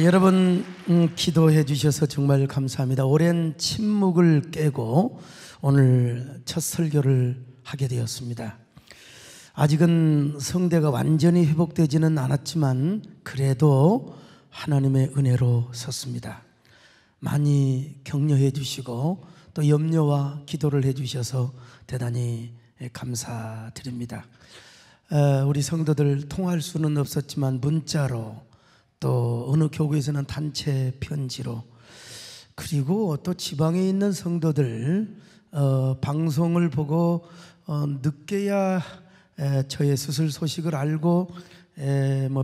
여러분 기도해 주셔서 정말 감사합니다. 오랜 침묵을 깨고 오늘 첫 설교를 하게 되었습니다. 아직은 성대가 완전히 회복되지는 않았지만 그래도 하나님의 은혜로 섰습니다. 많이 격려해 주시고 또 염려와 기도를 해 주셔서 대단히 감사드립니다. 우리 성도들 통할 수는 없었지만 문자로, 또 어느 교구에서는 단체 편지로, 그리고 또 지방에 있는 성도들 방송을 보고 늦게야 저의 수술 소식을 알고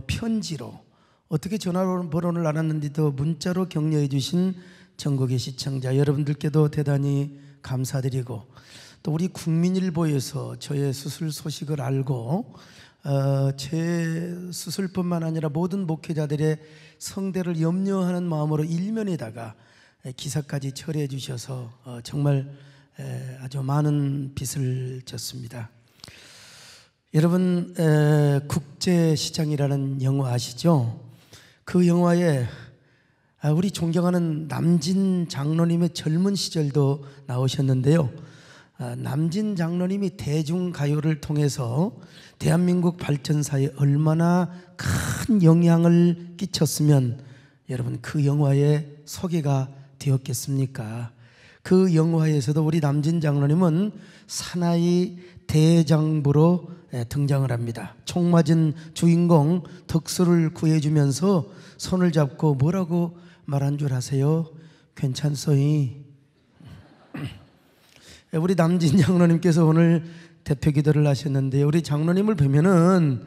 편지로, 어떻게 전화번호를 알았는지도 문자로 격려해 주신 전국의 시청자 여러분들께도 대단히 감사드리고, 또 우리 국민일보에서 저의 수술 소식을 알고 제 수술뿐만 아니라 모든 목회자들의 성대를 염려하는 마음으로 일면에다가 기사까지 처리해 주셔서 정말 아주 많은 빚을 졌습니다. 여러분, 국제시장이라는 영화 아시죠? 그 영화에 우리 존경하는 남진 장로님의 젊은 시절도 나오셨는데요. 남진 장로님이 대중가요를 통해서 대한민국 발전사에 얼마나 큰 영향을 끼쳤으면 여러분 그 영화에 소개가 되었겠습니까? 그 영화에서도 우리 남진 장로님은 사나이 대장부로 등장을 합니다. 총 맞은 주인공 덕수를 구해주면서 손을 잡고 뭐라고 말한 줄 아세요? 괜찮소이. 우리 남진 장로님께서 오늘 대표 기도를 하셨는데, 우리 장로님을 뵈면은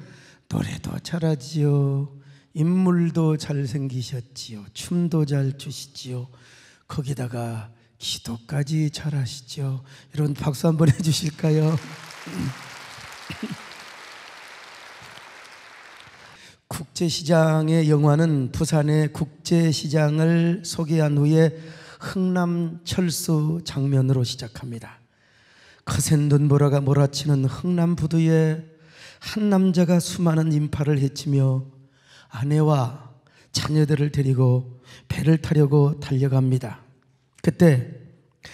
노래도 잘하지요, 인물도 잘생기셨지요, 춤도 잘 추시지요, 거기다가 기도까지 잘하시죠. 여러분 박수 한번 해주실까요? 국제시장의 영화는 부산의 국제시장을 소개한 후에 흥남철수 장면으로 시작합니다. 거센 눈보라가 몰아치는 흥남부두에 한 남자가 수많은 인파를 헤치며 아내와 자녀들을 데리고 배를 타려고 달려갑니다. 그때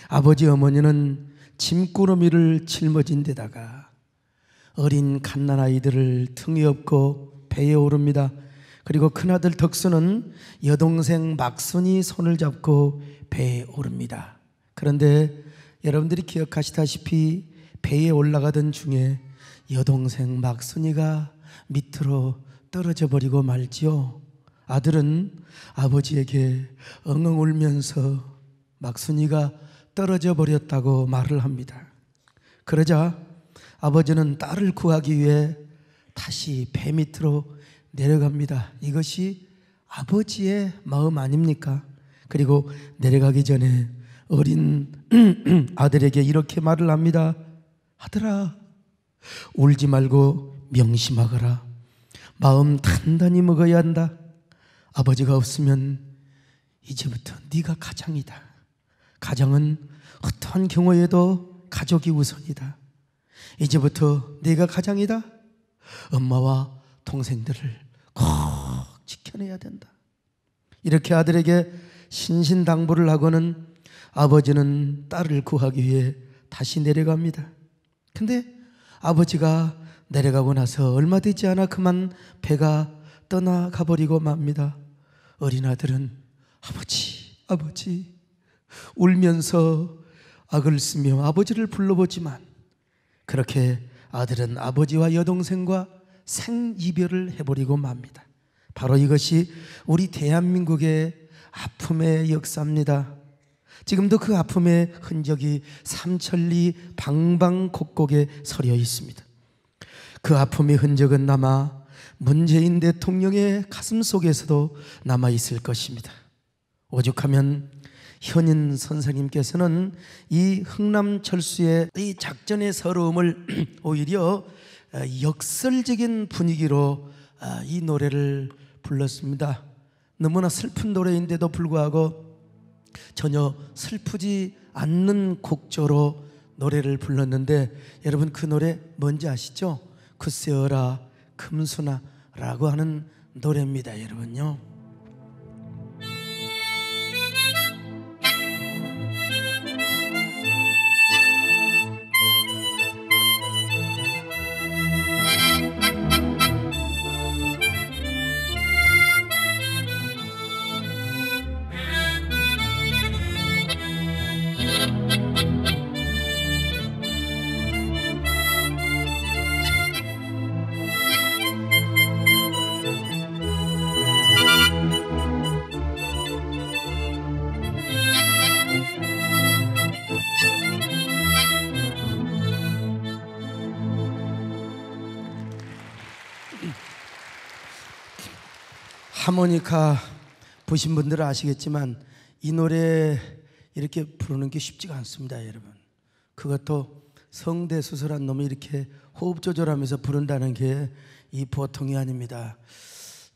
아버지 어머니는 짐꾸러미를 짊어진 데다가 어린 갓난아이들을 등에 업고 배에 오릅니다. 그리고 큰아들 덕수는 여동생 막순이 손을 잡고 배에 오릅니다. 그런데 여러분들이 기억하시다시피 배에 올라가던 중에 여동생 막순이가 밑으로 떨어져 버리고 말지요. 아들은 아버지에게 엉엉 울면서 막순이가 떨어져 버렸다고 말을 합니다. 그러자 아버지는 딸을 구하기 위해 다시 배 밑으로 내려갑니다. 이것이 아버지의 마음 아닙니까? 그리고 내려가기 전에 어린 아들에게 이렇게 말을 합니다. 아들아, 울지 말고 명심하거라. 마음 단단히 먹어야 한다. 아버지가 없으면 이제부터 네가 가장이다. 가장은 어떠한 경우에도 가족이 우선이다. 이제부터 네가 가장이다. 엄마와 동생들을 꼭 지켜내야 된다. 이렇게 아들에게 신신당부를 하고는 아버지는 딸을 구하기 위해 다시 내려갑니다. 근데 아버지가 내려가고 나서 얼마 되지 않아 그만 배가 떠나가 버리고 맙니다. 어린 아들은 아버지, 아버지 울면서 악을 쓰며 아버지를 불러보지만 그렇게 아들은 아버지와 여동생과 생이별을 해버리고 맙니다. 바로 이것이 우리 대한민국의 아픔의 역사입니다. 지금도 그 아픔의 흔적이 삼천리 방방곡곡에 서려 있습니다. 그 아픔의 흔적은 남아 문재인 대통령의 가슴 속에서도 남아 있을 것입니다. 오죽하면 현인 선생님께서는 이 흥남철수의 이 작전의 서러움을 오히려 역설적인 분위기로 이 노래를 불렀습니다. 너무나 슬픈 노래인데도 불구하고 전혀 슬프지 않는 곡조로 노래를 불렀는데, 여러분 그 노래 뭔지 아시죠? 글쎄어라 금순아 라고 하는 노래입니다. 여러분요, 하모니카 보신 분들은 아시겠지만 이 노래 이렇게 부르는 게 쉽지가 않습니다, 여러분. 그것도 성대수술한 놈이 이렇게 호흡 조절하면서 부른다는 게 이 보통이 아닙니다.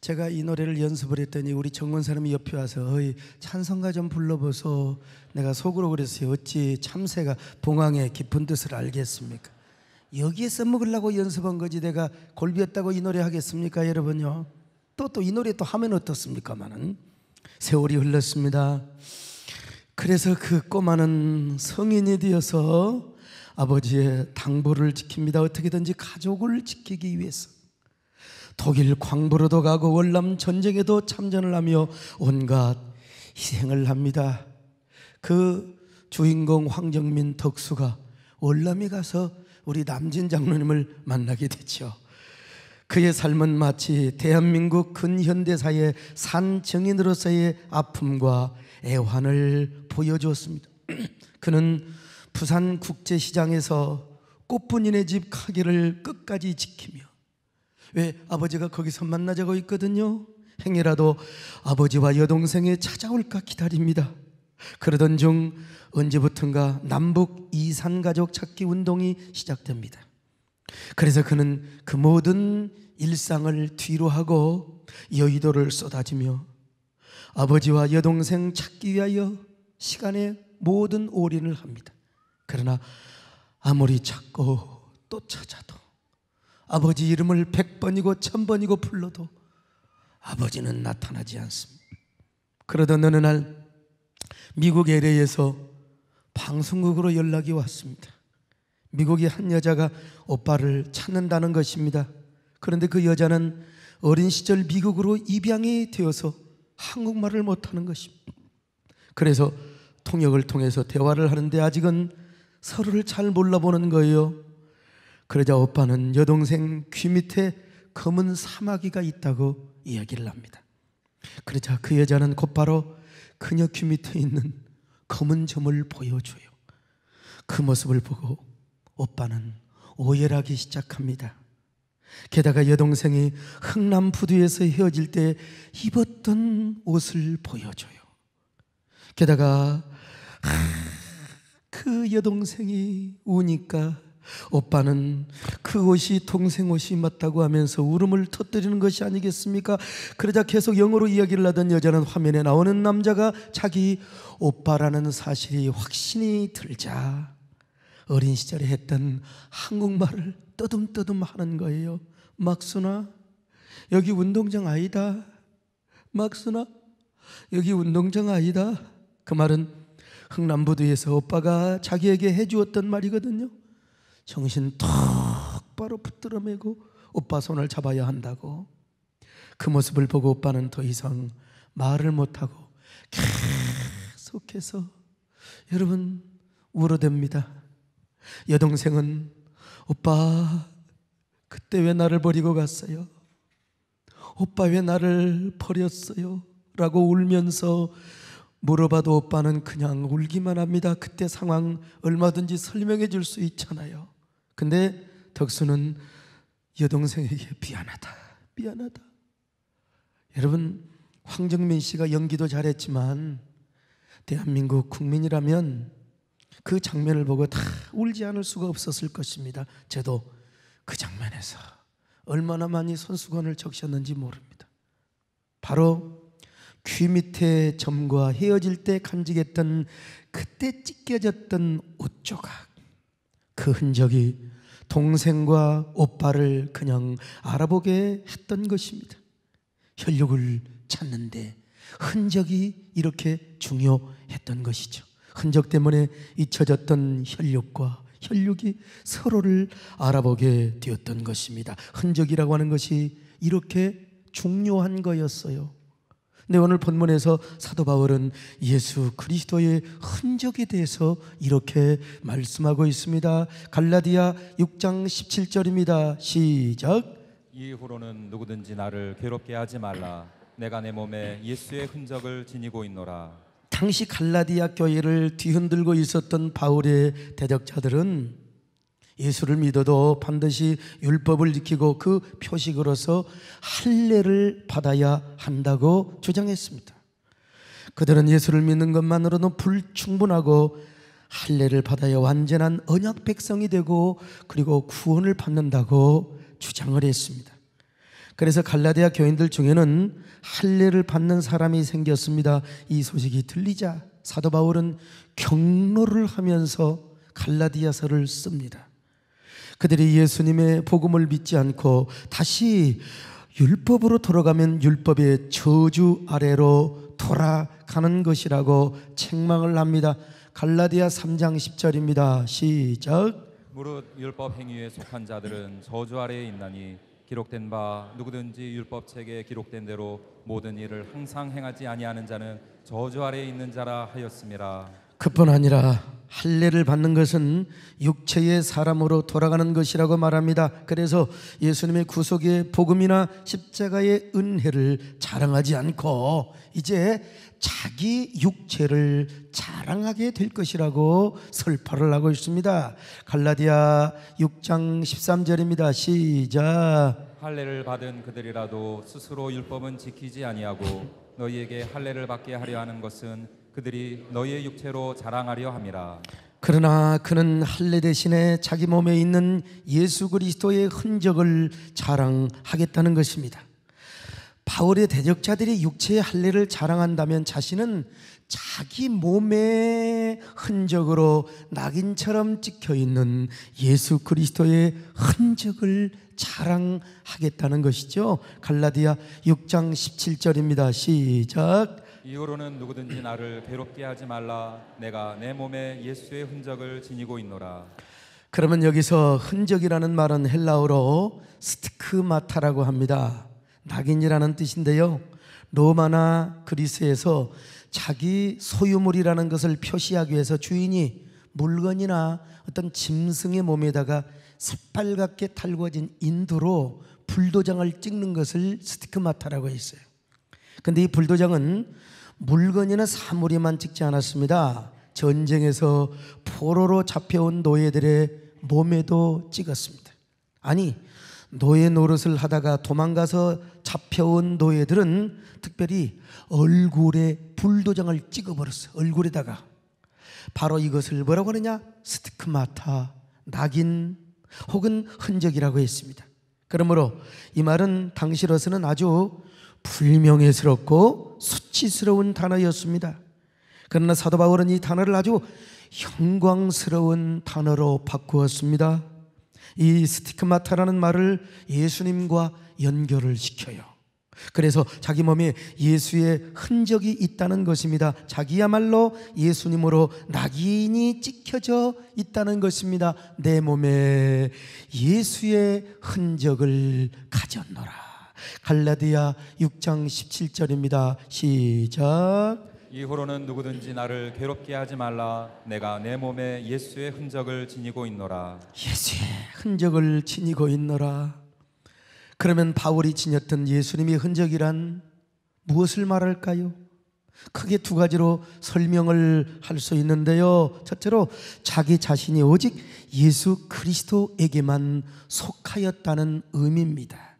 제가 이 노래를 연습을 했더니 우리 정원사님이 옆에 와서 어이 찬송가 좀 불러보소. 내가 속으로 그랬어요. 어찌 참새가 봉황의 깊은 뜻을 알겠습니까? 여기에 써먹으려고 연습한 거지 내가 골비였다고 이 노래 하겠습니까, 여러분요? 또 이 노래 또 하면 어떻습니까마는. 세월이 흘렀습니다. 그래서 그 꼬마는 성인이 되어서 아버지의 당부를 지킵니다. 어떻게든지 가족을 지키기 위해서 독일 광부로도 가고 월남 전쟁에도 참전을 하며 온갖 희생을 합니다. 그 주인공 황정민 덕수가 월남에 가서 우리 남진 장로님을 만나게 됐죠. 그의 삶은 마치 대한민국 근현대사의 산증인으로서의 아픔과 애환을 보여주었습니다. 그는 부산국제시장에서 꽃분이네 집 가게를 끝까지 지키며, 왜 아버지가 거기서 만나자고 있거든요. 행여라도 아버지와 여동생이 찾아올까 기다립니다. 그러던 중 언제부턴가 남북 이산가족 찾기 운동이 시작됩니다. 그래서 그는 그 모든 일상을 뒤로 하고 여의도를 쏟아지며 아버지와 여동생 찾기 위하여 시간에 모든 올인을 합니다. 그러나 아무리 찾고 또 찾아도 아버지 이름을 100번이고 1000번이고 불러도 아버지는 나타나지 않습니다. 그러던 어느 날 미국 LA에서 방송국으로 연락이 왔습니다. 미국의 한 여자가 오빠를 찾는다는 것입니다. 그런데 그 여자는 어린 시절 미국으로 입양이 되어서 한국말을 못하는 것입니다. 그래서 통역을 통해서 대화를 하는데 아직은 서로를 잘 몰라보는 거예요. 그러자 오빠는 여동생 귀 밑에 검은 사마귀가 있다고 이야기를 합니다. 그러자 그 여자는 곧바로 그녀 귀 밑에 있는 검은 점을 보여줘요. 그 모습을 보고 오빠는 오열하기 시작합니다. 게다가 여동생이 흥남 부두에서 헤어질 때 입었던 옷을 보여줘요. 게다가 그 여동생이 우니까 오빠는 그 옷이 동생 옷이 맞다고 하면서 울음을 터뜨리는 것이 아니겠습니까? 그러자 계속 영어로 이야기를 하던 여자는 화면에 나오는 남자가 자기 오빠라는 사실이 확신이 들자 어린 시절에 했던 한국말을 떠듬떠듬 하는 거예요. 막순아, 여기 운동장 아니다. 막순아, 여기 운동장 아니다. 그 말은 흥남부두에서 오빠가 자기에게 해주었던 말이거든요. 정신 똑바로 붙들어 매고 오빠 손을 잡아야 한다고. 그 모습을 보고 오빠는 더 이상 말을 못하고 계속해서 여러분 울어댑니다. 여동생은 오빠 그때 왜 나를 버리고 갔어요? 오빠 왜 나를 버렸어요? 라고 울면서 물어봐도 오빠는 그냥 울기만 합니다. 그때 상황 얼마든지 설명해 줄 수 있잖아요. 근데 덕수는 여동생에게 미안하다, 미안하다. 여러분, 황정민 씨가 연기도 잘했지만 대한민국 국민이라면 그 장면을 보고 다 울지 않을 수가 없었을 것입니다. 저도 그 장면에서 얼마나 많이 손수건을 적셨는지 모릅니다. 바로 귀 밑에 점과 헤어질 때 간직했던 그때 찢겨졌던 옷 조각, 그 흔적이 동생과 오빠를 그냥 알아보게 했던 것입니다. 혈육을 찾는데 흔적이 이렇게 중요했던 것이죠. 흔적 때문에 잊혀졌던 혈육과 혈육이 서로를 알아보게 되었던 것입니다. 흔적이라고 하는 것이 이렇게 중요한 거였어요. 근데 오늘 본문에서 사도 바울은 예수 그리스도의 흔적에 대해서 이렇게 말씀하고 있습니다. 갈라디아 6장 17절입니다. 시작. 이후로는 누구든지 나를 괴롭게 하지 말라. 내가 내 몸에 예수의 흔적을 지니고 있노라. 당시 갈라디아 교회를 뒤흔들고 있었던 바울의 대적자들은 예수를 믿어도 반드시 율법을 지키고 그 표식으로서 할례를 받아야 한다고 주장했습니다. 그들은 예수를 믿는 것만으로는 불충분하고 할례를 받아야 완전한 언약 백성이 되고 그리고 구원을 받는다고 주장을 했습니다. 그래서 갈라디아 교인들 중에는 할례를 받는 사람이 생겼습니다. 이 소식이 들리자 사도 바울은 격려를 하면서 갈라디아서를 씁니다. 그들이 예수님의 복음을 믿지 않고 다시 율법으로 돌아가면 율법의 저주 아래로 돌아가는 것이라고 책망을 합니다. 갈라디아 3장 10절입니다. 시작. 무릇 율법 행위에 속한 자들은 저주 아래에 있나니 기록된 바 누구든지 율법책에 기록된 대로 모든 일을 항상 행하지 아니하는 자는 저주 아래에 있는 자라 하였음이라. 그뿐 아니라 할례를 받는 것은 육체의 사람으로 돌아가는 것이라고 말합니다. 그래서 예수님의 구속의 복음이나 십자가의 은혜를 자랑하지 않고 이제 자기 육체를 자랑하게 될 것이라고 설파를 하고 있습니다. 갈라디아 6장 13절입니다. 시작. 할례를 받은 그들이라도 스스로 율법은 지키지 아니하고 너희에게 할례를 받게 하려 하는 것은 그들이 너희의 육체로 자랑하려 함이라. 그러나 그는 할례 대신에 자기 몸에 있는 예수 그리스도의 흔적을 자랑하겠다는 것입니다. 바울의 대적자들이 육체의 할례를 자랑한다면 자신은 자기 몸의 흔적으로 낙인처럼 찍혀있는 예수 그리스도의 흔적을 자랑하겠다는 것이죠. 갈라디아 6장 17절입니다. 시작. 이후로는 누구든지 나를 괴롭게 하지 말라. 내가 내 몸에 예수의 흔적을 지니고 있노라. 그러면 여기서 흔적이라는 말은 헬라어로 스티크마타라고 합니다. 낙인이라는 뜻인데요, 로마나 그리스에서 자기 소유물이라는 것을 표시하기 위해서 주인이 물건이나 어떤 짐승의 몸에다가 새빨갛게 달궈진 인두로 불도장을 찍는 것을 스티크마타라고 했어요. 그런데 이 불도장은 물건이나 사물에만 찍지 않았습니다. 전쟁에서 포로로 잡혀온 노예들의 몸에도 찍었습니다. 아니, 노예 노릇을 하다가 도망가서 잡혀온 노예들은 특별히 얼굴에 불도장을 찍어버렸어요. 얼굴에다가. 바로 이것을 뭐라고 하느냐? 스티크마타, 낙인 혹은 흔적이라고 했습니다. 그러므로 이 말은 당시로서는 아주 불명예스럽고 수치스러운 단어였습니다. 그러나 사도 바울은 이 단어를 아주 영광스러운 단어로 바꾸었습니다. 이 스티크마타라는 말을 예수님과 연결을 시켜요. 그래서 자기 몸에 예수의 흔적이 있다는 것입니다. 자기야말로 예수님으로 낙인이 찍혀져 있다는 것입니다. 내 몸에 예수의 흔적을 가졌노라. 갈라디아 6장 17절입니다. 시작. 이후로는 누구든지 나를 괴롭게 하지 말라. 내가 내 몸에 예수의 흔적을 지니고 있노라. 예수의 흔적을 지니고 있노라. 그러면 바울이 지녔던 예수님의 흔적이란 무엇을 말할까요? 크게 두 가지로 설명을 할 수 있는데요, 첫째로 자기 자신이 오직 예수 그리스도에게만 속하였다는 의미입니다.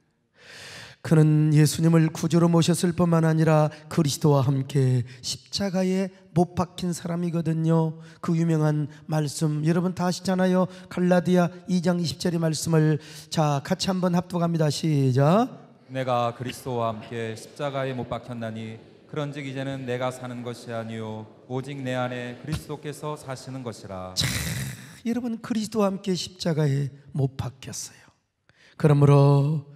그는 예수님을 구주로 모셨을 뿐만 아니라 그리스도와 함께 십자가에 못 박힌 사람이거든요. 그 유명한 말씀 여러분 다 아시잖아요. 갈라디아 2장 20절의 말씀을 자 같이 한번 합독합니다. 시작. 내가 그리스도와 함께 십자가에 못 박혔나니 그런즉 이제는 내가 사는 것이 아니요 오직 내 안에 그리스도께서 사시는 것이라. 자, 여러분 그리스도와 함께 십자가에 못 박혔어요. 그러므로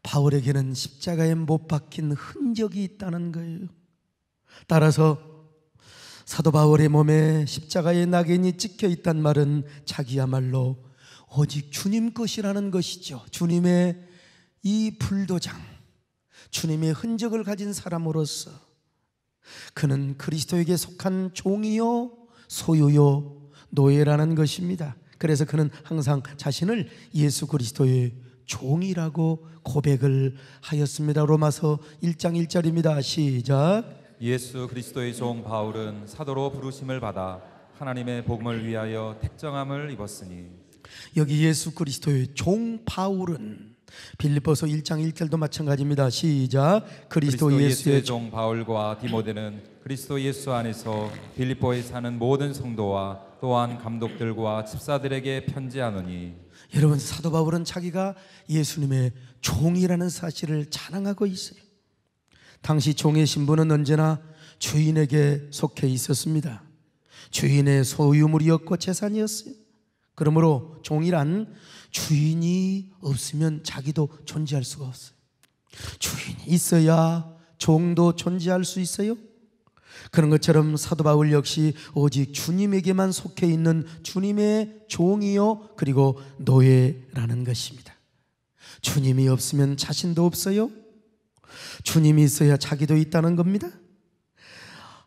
바울에게는 십자가에 못 박힌 흔적이 있다는 거예요. 따라서 사도 바울의 몸에 십자가의 낙인이 찍혀 있단 말은 자기야말로 오직 주님 것이라는 것이죠. 주님의 이 불도장, 주님의 흔적을 가진 사람으로서 그는 그리스도에게 속한 종이요 소유요 노예라는 것입니다. 그래서 그는 항상 자신을 예수 그리스도의 종이라고 고백을 하였습니다. 로마서 1장 1절입니다. 시작. 예수 그리스도의 종 바울은 사도로 부르심을 받아 하나님의 복음을 위하여 택정함을 입었으니. 여기 예수 그리스도의 종 바울은 빌립보서 1장 1절도 마찬가지입니다. 시작. 그리스도 예수의 종 바울과 디모데는 그리스도 예수 안에서 빌립보에 사는 모든 성도와 또한 감독들과 집사들에게 편지하노니. 여러분, 사도 바울은 자기가 예수님의 종이라는 사실을 자랑하고 있어요. 당시 종의 신분은 언제나 주인에게 속해 있었습니다. 주인의 소유물이었고 재산이었어요. 그러므로 종이란 주인이 없으면 자기도 존재할 수가 없어요. 주인이 있어야 종도 존재할 수 있어요. 그런 것처럼 사도 바울 역시 오직 주님에게만 속해 있는 주님의 종이요 그리고 노예라는 것입니다. 주님이 없으면 자신도 없어요. 주님이 있어야 자기도 있다는 겁니다.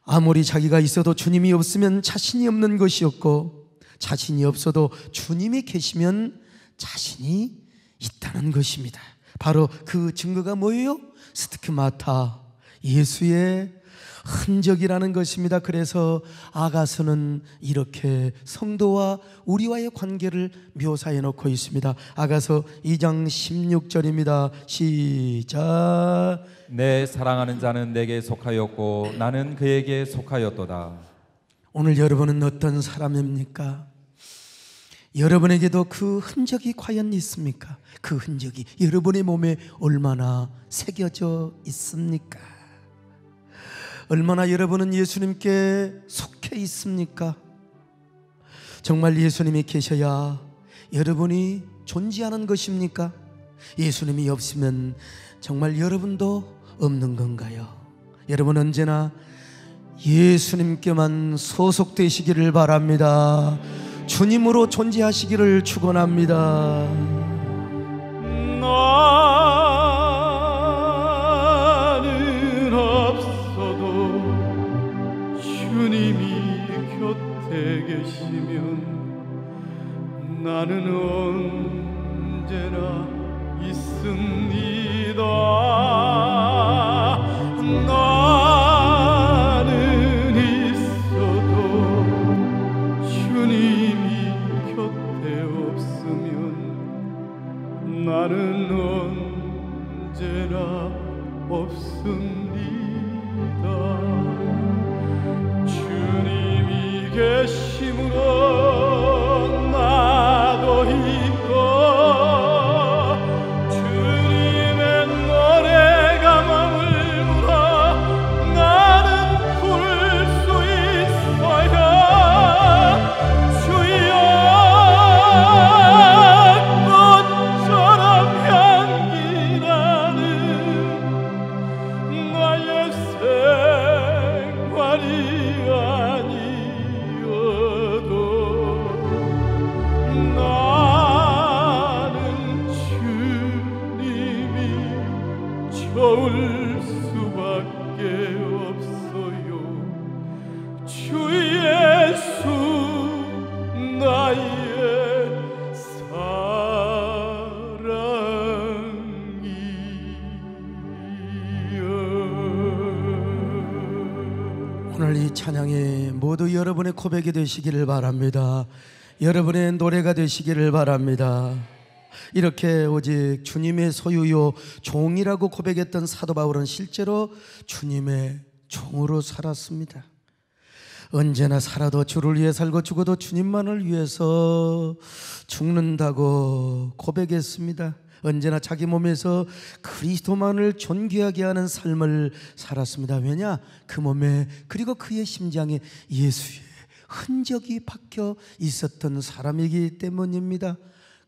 아무리 자기가 있어도 주님이 없으면 자신이 없는 것이었고, 자신이 없어도 주님이 계시면 자신이 있다는 것입니다. 바로 그 증거가 뭐예요? 스티그마타, 예수의 흔적이라는 것입니다. 그래서 아가서는 이렇게 성도와 우리와의 관계를 묘사해 놓고 있습니다. 아가서 2장 16절입니다. 시작. 내 사랑하는 자는 내게 속하였고 나는 그에게 속하였도다. 오늘 여러분은 어떤 사람입니까? 여러분에게도 그 흔적이 과연 있습니까? 그 흔적이 여러분의 몸에 얼마나 새겨져 있습니까? 얼마나 여러분은 예수님께 속해 있습니까? 정말 예수님이 계셔야 여러분이 존재하는 것입니까? 예수님이 없으면 정말 여러분도 없는 건가요? 여러분 언제나 예수님께만 소속되시기를 바랍니다. 주님으로 존재하시기를 축원합니다. 나는 없어도 주님이 곁에 계시면 나는 언제나 있습니다. 나는 있어도 주님이 곁에 없으면 나는 언제나 없습니다. 주님이 계심으로 나도 있고 주님의 노래가 머물러 나는 부를 수 있어요. 주여 꽃처럼 향기 나는 나의 생활이 아니어도 나는 주님이 좋을 수밖에 없어요. 주 예수 나의 사랑이여. 오늘 이 찬양이 모두 여러분의 고백이 되시기를 바랍니다. 여러분의 노래가 되시기를 바랍니다. 이렇게 오직 주님의 소유요 종이라고 고백했던 사도 바울은 실제로 주님의 종으로 살았습니다. 언제나 살아도 주를 위해 살고 죽어도 주님만을 위해서 죽는다고 고백했습니다. 언제나 자기 몸에서 그리스도만을 존귀하게 하는 삶을 살았습니다. 왜냐? 그 몸에 그리고 그의 심장에 예수의 흔적이 박혀 있었던 사람이기 때문입니다.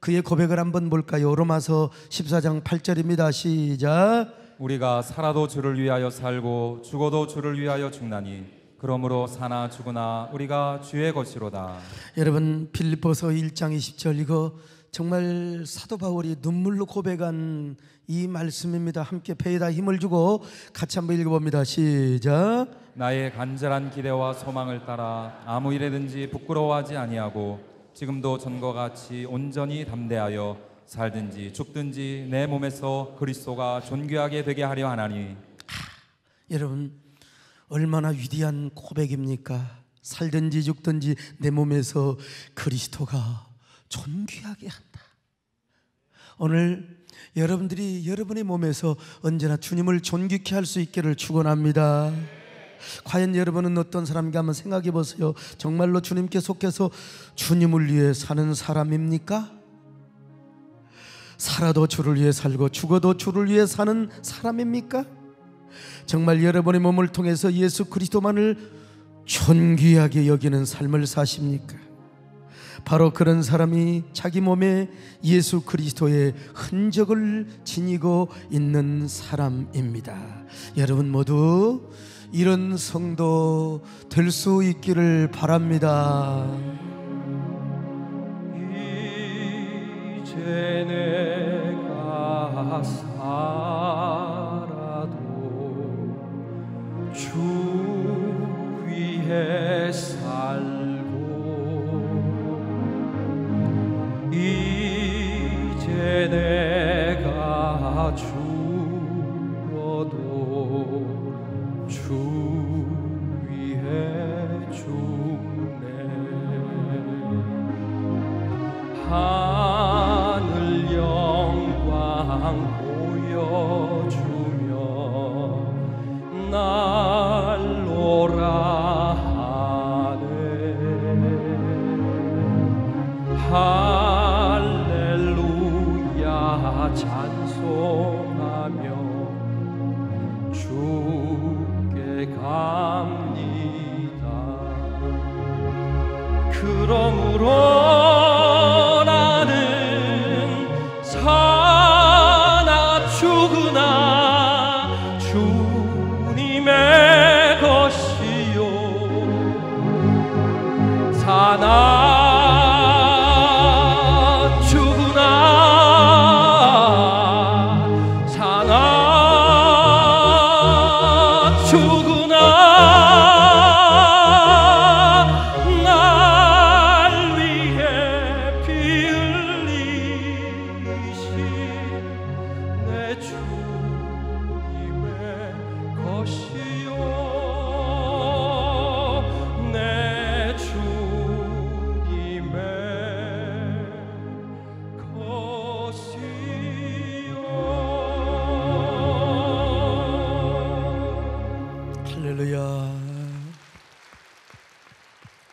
그의 고백을 한번 볼까요? 로마서 14장 8절입니다. 시작. 우리가 살아도 주를 위하여 살고 죽어도 주를 위하여 죽나니 그러므로 사나 죽으나 우리가 주의 것이로다. 여러분, 빌립보서 1장 20절 이거 정말 사도 바울이 눈물로 고백한 이 말씀입니다. 함께 배에다 힘을 주고 같이 한번 읽어봅니다. 시작. 나의 간절한 기대와 소망을 따라 아무 일에든지 부끄러워하지 아니하고 지금도 전과 같이 온전히 담대하여 살든지 죽든지 내 몸에서 그리스도가 존귀하게 되게 하려 하나니. 여러분, 얼마나 위대한 고백입니까? 살든지 죽든지 내 몸에서 그리스도가 존귀하게 한다. 오늘 여러분들이 여러분의 몸에서 언제나 주님을 존귀케 할 수 있기를 축원합니다. 과연 여러분은 어떤 사람인가 한번 생각해 보세요. 정말로 주님께 속해서 주님을 위해 사는 사람입니까? 살아도 주를 위해 살고 죽어도 주를 위해 사는 사람입니까? 정말 여러분의 몸을 통해서 예수 그리스도만을 존귀하게 여기는 삶을 사십니까? 바로 그런 사람이 자기 몸에 예수 그리스도의 흔적을 지니고 있는 사람입니다. 여러분 모두 이런 성도 될 수 있기를 바랍니다. 이제 내가 살아도 주 위에 살고 이제 내가 죽어도 주 위에 죽네. 하늘 영광 보여주며 날 오라 하네. 할렐루야 찬송하며 주께 갑니다. 그러므로 나는 사나 죽으나 주님의 것이요 사나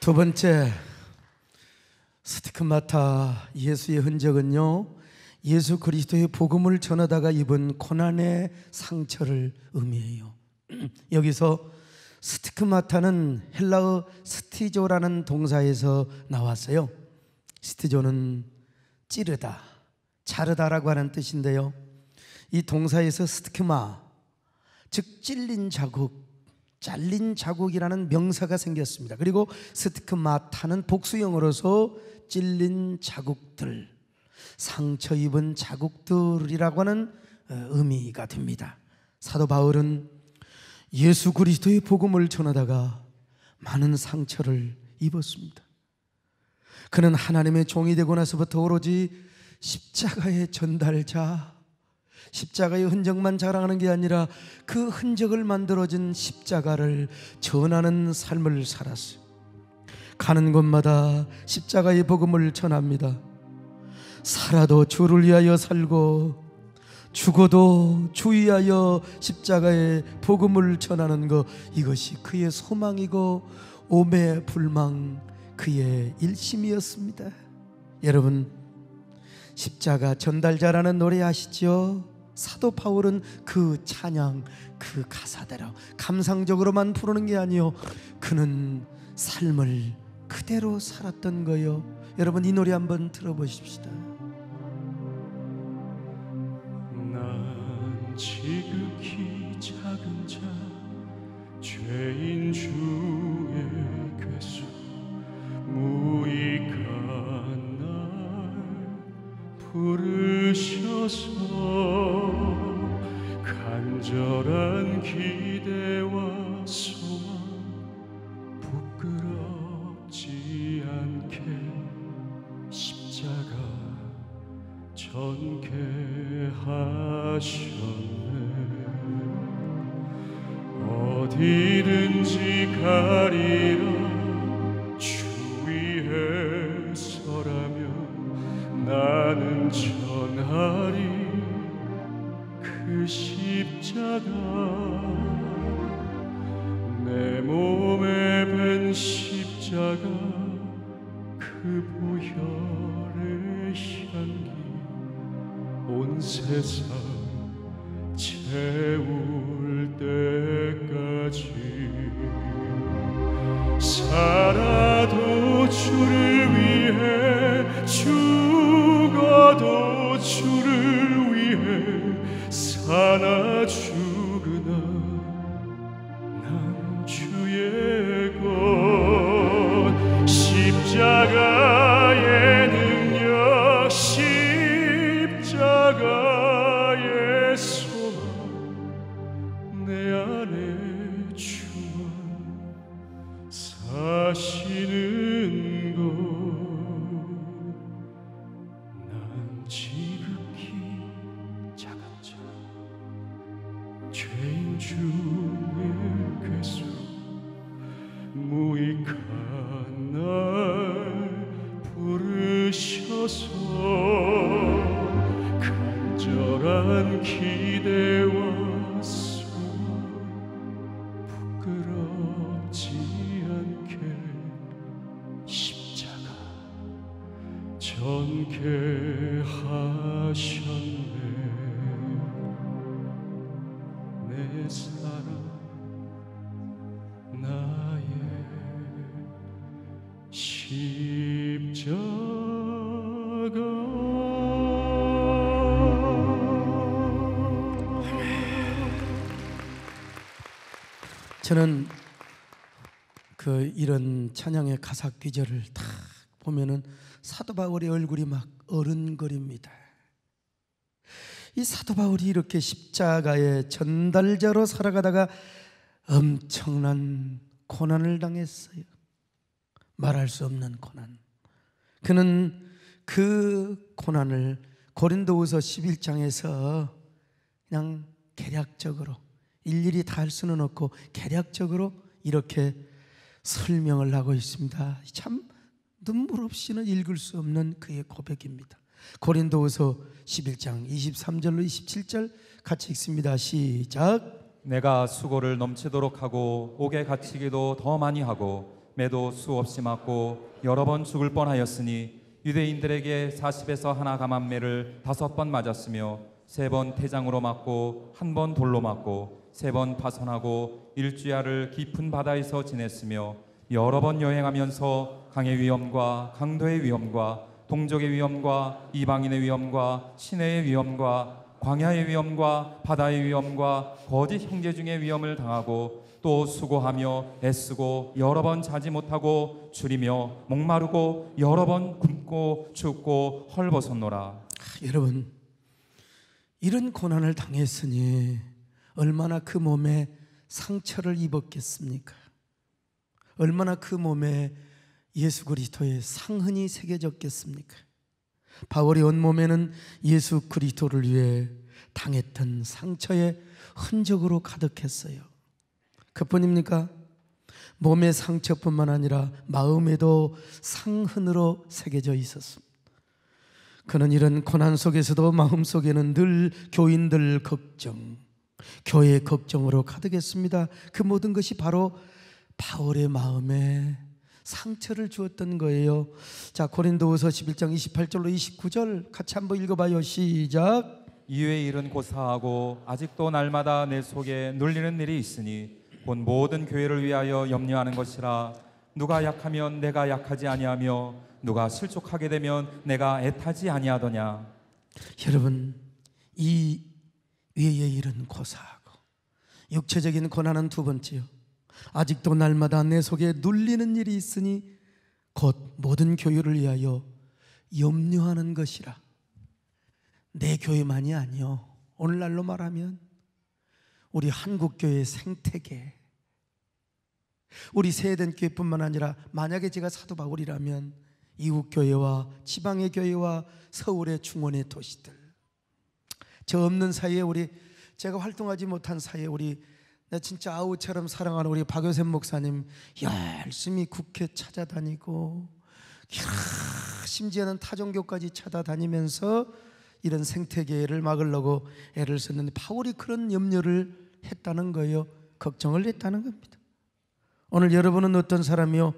두 번째, 스티그마타 예수의 흔적은요, 예수 그리스도의 복음을 전하다가 입은 고난의 상처를 의미해요. 여기서 스티그마타는 헬라어 스티조라는 동사에서 나왔어요. 스티조는 찌르다, 자르다라고 하는 뜻인데요, 이 동사에서 스티그마, 즉 찔린 자국, 잘린 자국이라는 명사가 생겼습니다. 그리고 스티그마타는 복수형으로서 찔린 자국들, 상처 입은 자국들이라고 하는 의미가 됩니다. 사도 바울은 예수 그리스도의 복음을 전하다가 많은 상처를 입었습니다. 그는 하나님의 종이 되고 나서부터 오로지 십자가의 전달자, 십자가의 흔적만 자랑하는 게 아니라 그 흔적을 만들어진 십자가를 전하는 삶을 살았어요. 가는 곳마다 십자가의 복음을 전합니다. 살아도 주를 위하여 살고 죽어도 주 위하여 십자가의 복음을 전하는 것, 이것이 그의 소망이고 오매불망 그의 일심이었습니다. 여러분, 십자가 전달자라는 노래 아시죠? 사도 바울은 그 찬양, 그 가사대로 감상적으로만 부르는 게 아니요, 그는 삶을 그대로 살았던 거요. 여러분, 이 노래 한번 들어보십시다. 난 지극히 작은 자, 죄인 주의 괴수, 무익한 날 부르셔서 간절한 기대와 소망 부끄럽지 않게 십자가 전개하셨네. 어디든지 가리라 주 위에 서라면 별의 향기 온 세상 채울 때까지 살아도 주를 위해 죽어도 주를 위해 사나 죽으나 난 주의 것 십자가의 능력 십자가의 소망 내 안에 주만 사시는 것 난 지극히 작은 자 죄인 중에 괴수 무익한 날 부르셔서 간절한 기대와 소망 부끄럽지 않게 십자가 전개하셨네. 내 사랑 나의 저는 이런 찬양의 가사 귀절을 딱 보면은 사도 바울의 얼굴이 막 어른거립니다. 이 사도 바울이 이렇게 십자가의 전달자로 살아가다가 엄청난 고난을 당했어요. 말할 수 없는 고난. 그는 그 고난을 고린도후서 11장에서 그냥 개략적으로 일일이 다 할 수는 없고 개략적으로 이렇게 설명을 하고 있습니다. 참 눈물 없이는 읽을 수 없는 그의 고백입니다. 고린도후서 11장 23절로 27절 같이 읽습니다. 시작. 내가 수고를 넘치도록 하고 옥에 갇히기도 더 많이 하고 매도 수없이 맞고 여러 번 죽을 뻔하였으니 유대인들에게 40에서 하나 감한 매를 5번 맞았으며 3번 태장으로 맞고 1번 돌로 맞고 3번 파선하고 일주야를 깊은 바다에서 지냈으며 여러 번 여행하면서 강의 위험과 강도의 위험과 동족의 위험과 이방인의 위험과 시내의 위험과 광야의 위험과 바다의 위험과 거짓 형제 중의 위험을 당하고 또 수고하며 애쓰고 여러 번 자지 못하고 줄이며 목마르고 여러 번 굶고 춥고 헐벗었노라. 여러분, 이런 고난을 당했으니 얼마나 그 몸에 상처를 입었겠습니까? 얼마나 그 몸에 예수 그리스도의 상흔이 새겨졌겠습니까? 바울의 온몸에는 예수 그리스도를 위해 당했던 상처의 흔적으로 가득했어요. 그뿐입니까? 몸의 상처뿐만 아니라 마음에도 상흔으로 새겨져 있었습니다. 그는 이런 고난 속에서도 마음속에는 늘 교인들 걱정, 교회 걱정으로 가득했습니다. 그 모든 것이 바로 바울의 마음에 상처를 주었던 거예요. 자, 고린도후서 11장 28절로 29절 같이 한번 읽어봐요. 시작. 이외의 일은 고사하고 아직도 날마다 내 속에 눌리는 일이 있으니 곧 모든 교회를 위하여 염려하는 것이라. 누가 약하면 내가 약하지 아니하며 누가 실족하게 되면 내가 애타지 아니하더냐. 여러분, 이 위의 일은 고사하고 육체적인 고난은 두 번째요. 아직도 날마다 내 속에 눌리는 일이 있으니 곧 모든 교회를 위하여 염려하는 것이라. 내 교회만이 아니요, 오늘날로 말하면 우리 한국교회 생태계, 우리 세대된 교회뿐만 아니라 만약에 제가 사도 바울이라면 이웃교회와 지방의 교회와 서울의 중원의 도시들, 저 없는 사이에 제가 활동하지 못한 사이에 나 진짜 아우처럼 사랑하는 우리 박효샘 목사님 열심히 국회 찾아다니고 심지어는 타종교까지 찾아다니면서 이런 생태계를 막으려고 애를 썼는데 바울이 그런 염려를 했다는 거예요. 걱정을 했다는 겁니다. 오늘 여러분은 어떤 사람이요?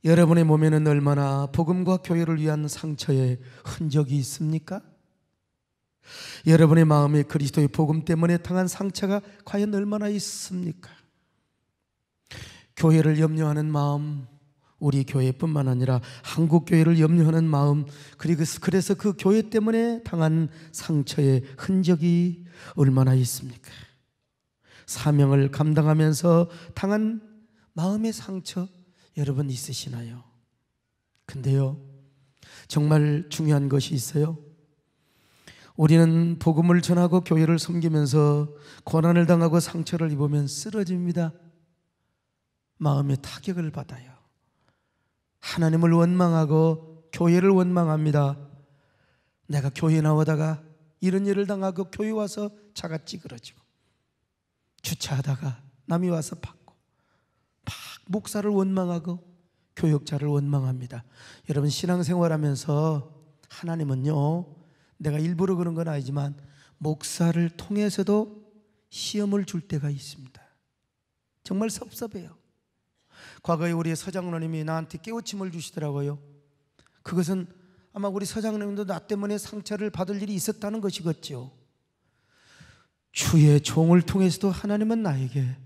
여러분의 몸에는 얼마나 복음과 교회를 위한 상처의 흔적이 있습니까? 여러분의 마음에 그리스도의 복음 때문에 당한 상처가 과연 얼마나 있습니까? 교회를 염려하는 마음, 우리 교회뿐만 아니라 한국 교회를 염려하는 마음, 그래서 그 교회 때문에 당한 상처의 흔적이 얼마나 있습니까? 사명을 감당하면서 당한 마음의 상처 여러분 있으시나요? 근데요, 정말 중요한 것이 있어요. 우리는 복음을 전하고 교회를 섬기면서 고난을 당하고 상처를 입으면 쓰러집니다. 마음의 타격을 받아요. 하나님을 원망하고 교회를 원망합니다. 내가 교회 나오다가 이런 일을 당하고 교회 와서 차가 찌그러지고, 주차하다가 남이 와서 받고, 막 목사를 원망하고 교역자를 원망합니다. 여러분, 신앙생활하면서 하나님은요, 내가 일부러 그런 건 아니지만 목사를 통해서도 시험을 줄 때가 있습니다. 정말 섭섭해요. 과거에 우리 서장로님이 나한테 깨우침을 주시더라고요. 그것은 아마 우리 서장로님도 나 때문에 상처를 받을 일이 있었다는 것이겠죠. 주의 종을 통해서도 하나님은 나에게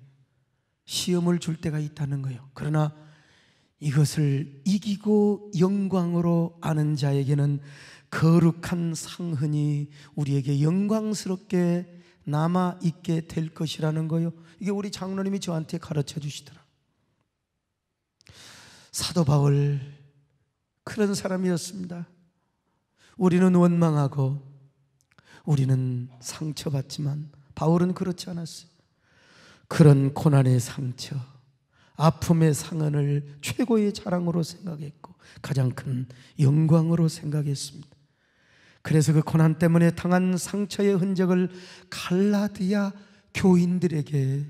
시험을 줄 때가 있다는 거예요. 그러나 이것을 이기고 영광으로 아는 자에게는 거룩한 상흔이 우리에게 영광스럽게 남아있게 될 것이라는 거예요. 이게 우리 장로님이 저한테 가르쳐 주시더라. 사도 바울, 그런 사람이었습니다. 우리는 원망하고 우리는 상처받지만 바울은 그렇지 않았어요. 그런 고난의 상처, 아픔의 상흔을 최고의 자랑으로 생각했고 가장 큰 영광으로 생각했습니다. 그래서 그 고난 때문에 당한 상처의 흔적을 갈라디아 교인들에게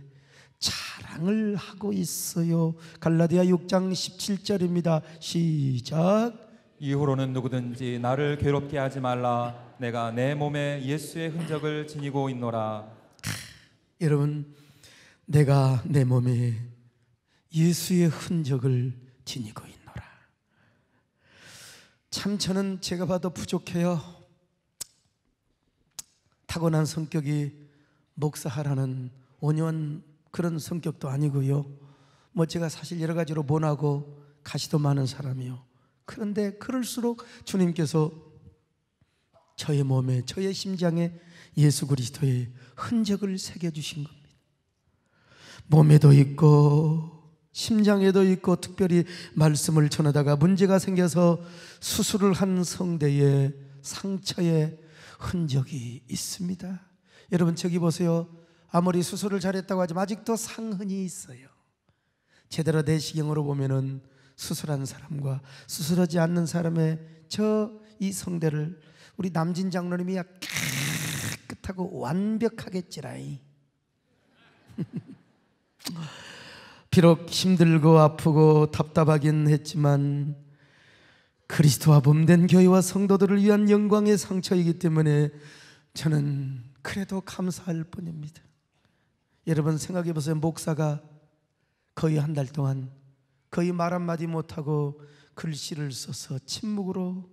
자랑을 하고 있어요. 갈라디아 6장 17절입니다. 시작. 이후로는 누구든지 나를 괴롭게 하지 말라. 내가 내 몸에 예수의 흔적을 지니고 있노라. 여러분, 내가 내 몸에 예수의 흔적을 지니고 있노라. 참 저는 제가 봐도 부족해요. 타고난 성격이 목사하라는 온유한 그런 성격도 아니고요. 뭐 제가 사실 여러 가지로 모나고 가시도 많은 사람이요. 그런데 그럴수록 주님께서 저의 몸에, 저의 심장에 예수 그리스도의 흔적을 새겨주신 겁니다. 몸에도 있고 심장에도 있고, 특별히 말씀을 전하다가 문제가 생겨서 수술을 한 성대에 상처의 흔적이 있습니다. 여러분, 저기 보세요. 아무리 수술을 잘했다고 하지만 아직도 상흔이 있어요. 제대로 내시경으로 보면은 수술한 사람과 수술하지 않는 사람의 이 성대를 우리 남진 장로님이 깨끗하고 완벽하겠지라이. 비록 힘들고 아프고 답답하긴 했지만 그리스도와 몸된 교회와 성도들을 위한 영광의 상처이기 때문에 저는 그래도 감사할 뿐입니다. 여러분 생각해 보세요. 목사가 거의 한 달 동안 거의 말 한마디 못하고 글씨를 써서 침묵으로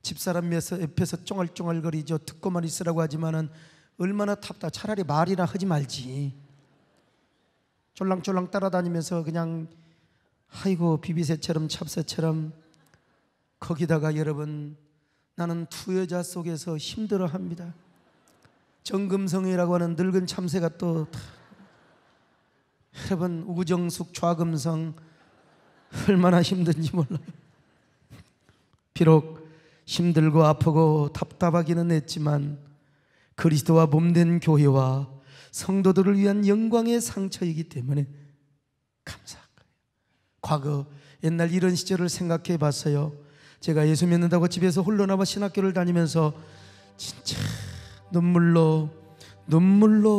집사람 옆에서 쫑알쫑알거리죠. 듣고만 있으라고 하지만은 얼마나 차라리 말이나 하지 말지. 쫄랑쫄랑 따라다니면서 그냥 아이고 비비새처럼 찹새처럼. 거기다가 여러분, 나는 두 여자 속에서 힘들어합니다. 정금성이라고 하는 늙은 참새가 또, 여러분 우정숙, 좌금성 얼마나 힘든지 몰라요. 비록 힘들고 아프고 답답하기는 했지만 그리스도와 몸된 교회와 성도들을 위한 영광의 상처이기 때문에 감사한 거예요. 과거 옛날 이런 시절을 생각해 봤어요. 제가 예수 믿는다고 집에서 홀로 남아 신학교를 다니면서 진짜 눈물로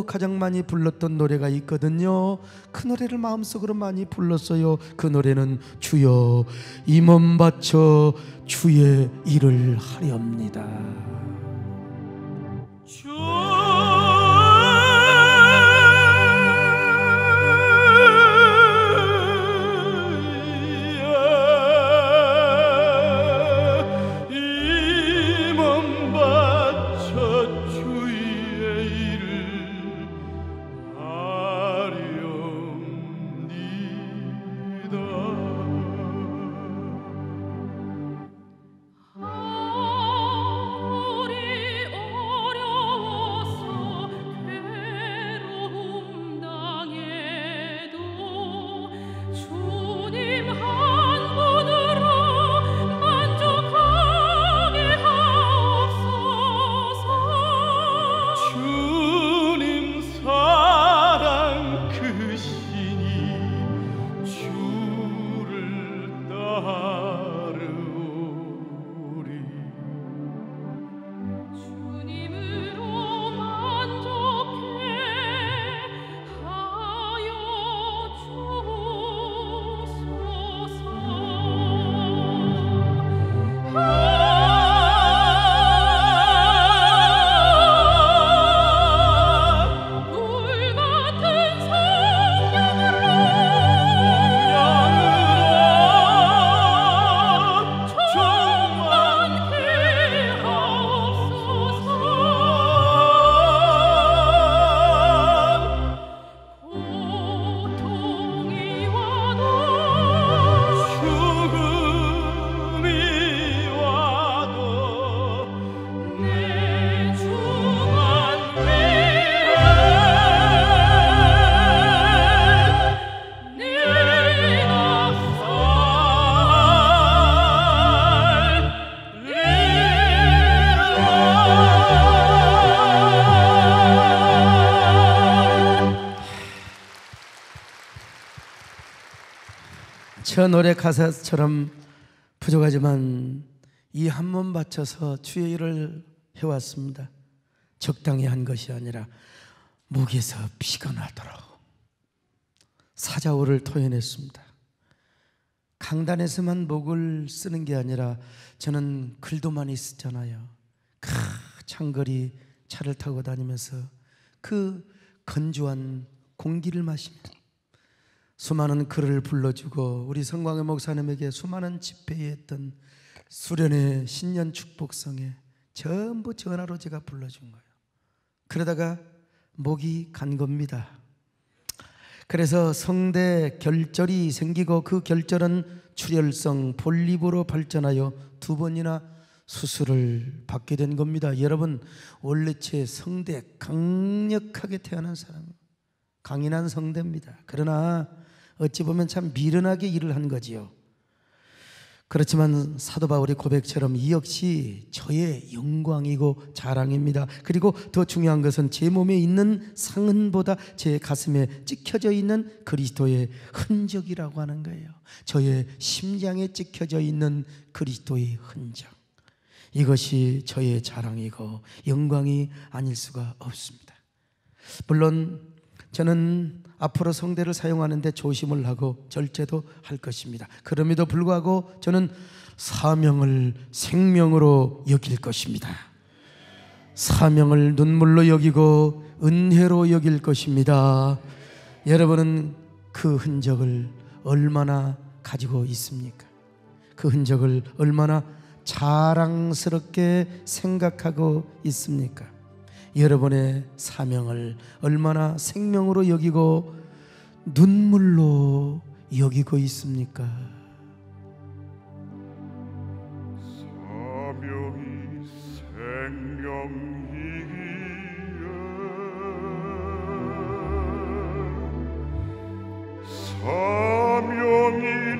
가장 많이 불렀던 노래가 있거든요. 그 노래를 마음속으로 많이 불렀어요. 그 노래는 주여 이 몸 바쳐 주의 일을 하렵니다. 저 노래 가사처럼 부족하지만 이 한 몸 바쳐서 주의 일을 해왔습니다. 적당히 한 것이 아니라 목에서 피가 나도록 사자오를 토해냈습니다. 강단에서만 목을 쓰는 게 아니라 저는 글도 많이 쓰잖아요. 장거리 차를 타고 다니면서 그 건조한 공기를 마시면서 수많은 글을 불러주고 우리 성광회 목사님에게 수많은 집회에 했던 수련회 신년 축복성에 전부 전화로 제가 불러준 거예요. 그러다가 목이 간 겁니다. 그래서 성대 결절이 생기고 그 결절은 출혈성 폴립으로 발전하여 2번이나 수술을 받게 된 겁니다. 여러분, 원래 제 성대 강력하게 태어난 사람, 강인한 성대입니다. 그러나 어찌 보면 참 미련하게 일을 한 거지요. 그렇지만 사도 바울의 고백처럼 이 역시 저의 영광이고 자랑입니다. 그리고 더 중요한 것은 제 몸에 있는 상흔보다 제 가슴에 찍혀져 있는 그리스도의 흔적이라고 하는 거예요. 저의 심장에 찍혀져 있는 그리스도의 흔적, 이것이 저의 자랑이고 영광이 아닐 수가 없습니다. 물론 저는 앞으로 성대를 사용하는데 조심을 하고 절제도 할 것입니다. 그럼에도 불구하고 저는 사명을 생명으로 여길 것입니다. 사명을 눈물로 여기고 은혜로 여길 것입니다. 여러분은 그 흔적을 얼마나 가지고 있습니까? 그 흔적을 얼마나 자랑스럽게 생각하고 있습니까? 여러분의 사명을 얼마나 생명으로 여기고 눈물로 여기고 있습니까? 사명이 생명이기에 사명이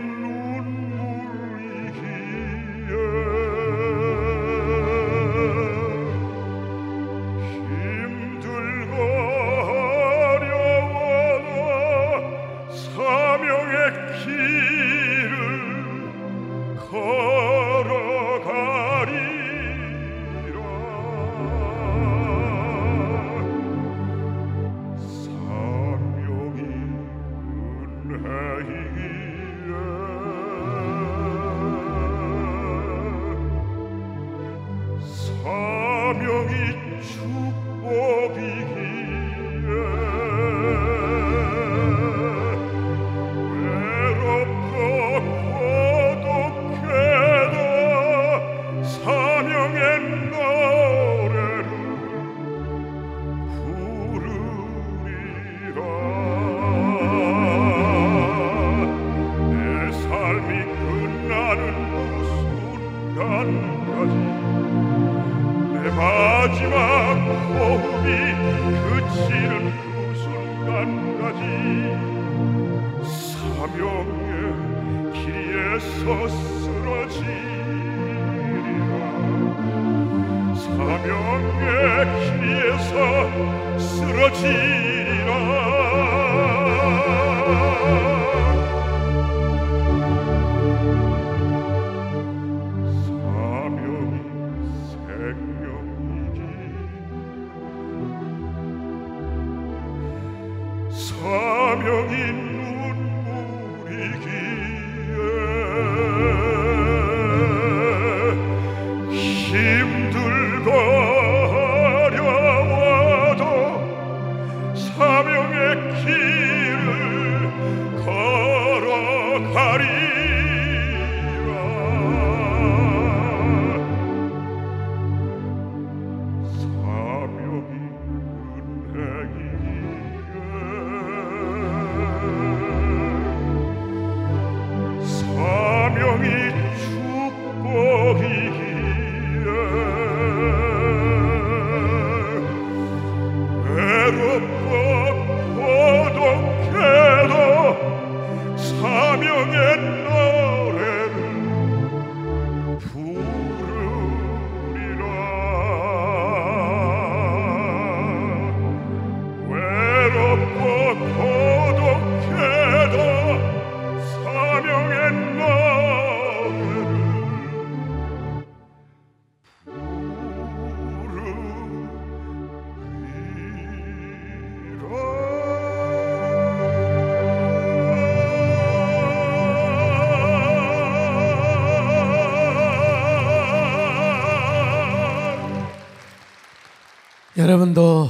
여러분도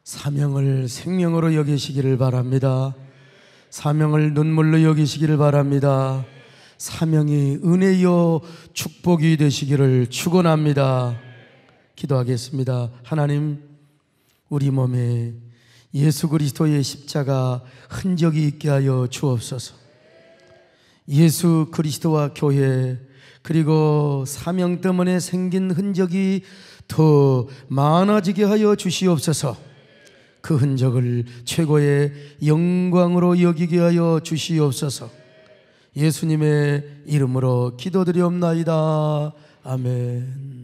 사명을 생명으로 여기시기를 바랍니다. 사명을 눈물로 여기시기를 바랍니다. 사명이 은혜요 축복이 되시기를 축원합니다. 기도하겠습니다. 하나님, 우리 몸에 예수 그리스도의 십자가 흔적이 있게 하여 주옵소서. 예수 그리스도와 교회 그리고 사명 때문에 생긴 흔적이 더 많아지게 하여 주시옵소서. 그 흔적을 최고의 영광으로 여기게 하여 주시옵소서. 예수님의 이름으로 기도드리옵나이다. 아멘.